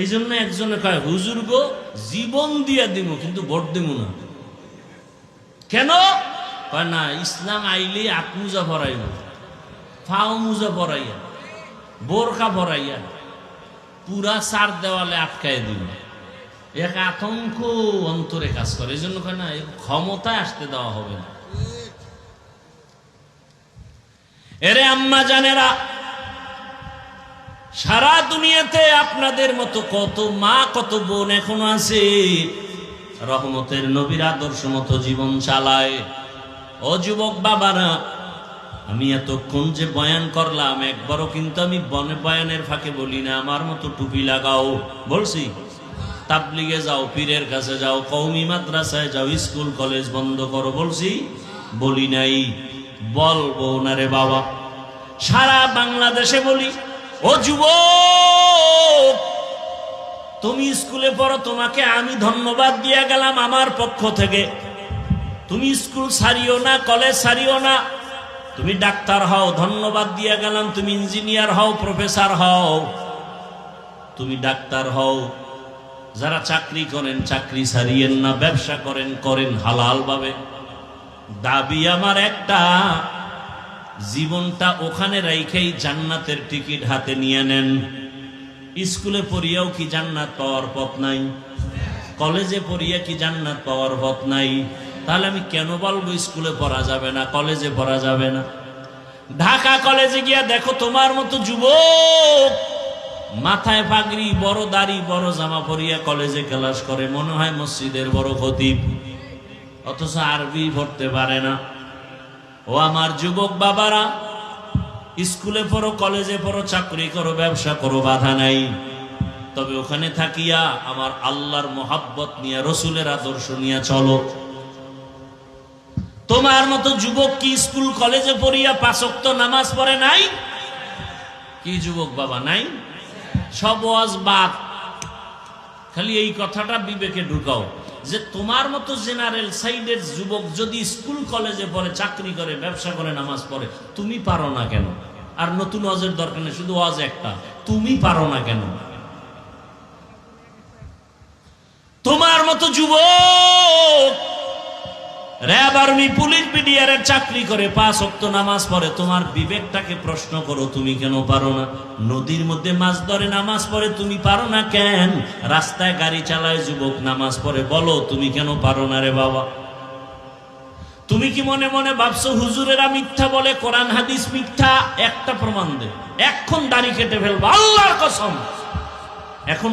এই জন্য একজনে কয়, হুজুর গো জীবন দিয়া দিব কিন্তু ভোট দিব না। কেন? কয় না, ইসলাম আইলে আত্মুজা ভরাইব, ফাও মুজা ভরাইয়া, বোরখা ভরাইয়া পুরা চার দেওয়ালে আটকায় দিব। এক আতঙ্ক অন্তরে কাজ করে। এই জন্য কয় না, ক্ষমতায় আসতে দেওয়া হবে না। এরে আম্মা জানেরা, সারা দুনিয়াতে আপনাদের মতো কত মা কত বোন এখনো আছে রহমতের নবীর আদর্শ মতো জীবন চালায়। ও যুবক বাবারা, আমি এতক্ষণ যে বয়ান করলাম, একবারও কিন্তু আমি বয়ানের ফাঁকে বলি না আমার মতো টুপি লাগাও। বলছি তাবলিগে যাও, পীরের কাছে যাও, কওমি মাদ্রাসায় যাও, স্কুল কলেজ বন্ধ করো, বলছি? বলি নাই, বলবো না রে বাবা। সারা বাংলাদেশে বলি, ও যুবক তুমি স্কুলে পড়ো, তোমাকে আমি ধন্যবাদ দিয়ে গেলাম আমার পক্ষ থেকে। তুমি স্কুল ছাড়িও না, কলেজ ছাড়িও না, তুমি ডাক্তার হও, ধন্যবাদ দিয়ে গেলাম। তুমি ইঞ্জিনিয়ার হও, প্রফেসর হও, তুমি ডাক্তার হও। যারা চাকরি করেন চাকরি ছাড়িয়েন না, ব্যবসা করেন করেন হালাল ভাবে। দাবি আমার একটা, জীবনটা ওখানে রাইখেই জান্নাতের টিকিট হাতে নিয়ে নেন। স্কুলে পড়িয়াও কি জান্নাত পাওয়ার পথ নাই? কলেজে পড়িয়া কি জান্নাত পাওয়ার পথ নাই? তাহলে আমি কেন বলবো স্কুলে পড়া যাবে না, কলেজে পড়া যাবে না? ঢাকা কলেজে গিয়া দেখো তোমার মতো যুবক মাথায় পাগড়ি, বড় দাড়ি, বড় জামা পরিয়া কলেজে ক্লাস করে, মনে হয় মসজিদের বড় খতিব, অথচ আরবি পড়তে পারে না। ও আমার যুবক বাবারা, স্কুলে পড়ো, কলেজে পড়ো, চাকরি করো, ব্যবসা করো, বাধা নাই। তবে ওখানে থাকিয়া আমার আল্লাহর মোহাব্বত নিয়ে, রসুলের আদর্শ নিয়ে চলো। তোমার মতো যুবক কি স্কুল কলেজে পড়িয়া 5 ওয়াক্ত নামাজ পড়ে নাই? কি যুবক বাবা নাই? সব ওয়াজ বাদ। খালি এই কথাটা বিবেকে ঢুকাও যে তোমার মতো জেনারেল সাইডের যুবক যদি স্কুল কলেজে পড়ে, চাকরি করে, ব্যবসা করে, নামাজ পড়ে, তুমি পারো না কেন? আর নতুন ওয়াজের দরকার নেই, শুধু ওয়াজ একটা, তুমি পারো না কেন? তোমার মতো যুবক র‍্যাব, আর্মি, পুলিশ, বিডিআরের চাকরি করে, 5 ওয়াক্ত নামাজ পড়ে, তোমার বিবেকটাকে প্রশ্ন করো, তুমি কেন পারো না? নদীর মধ্যে মাছ ধরে নামাজ পড়ে, তুমি পারো না কেন? রাস্তায় গাড়ি চালায় যুবক নামাজ পড়ে, বলো তুমি কেন পারো না রে বাবা? তুমি কি মনে মনে ভাবছো হুজুরেরা মিথ্যা বলে, কোরআন হাদিস মিথ্যা? একটা প্রমাণ দে, এখন দাড়ি কেটে ফেলবো, আল্লাহর কসম। এখন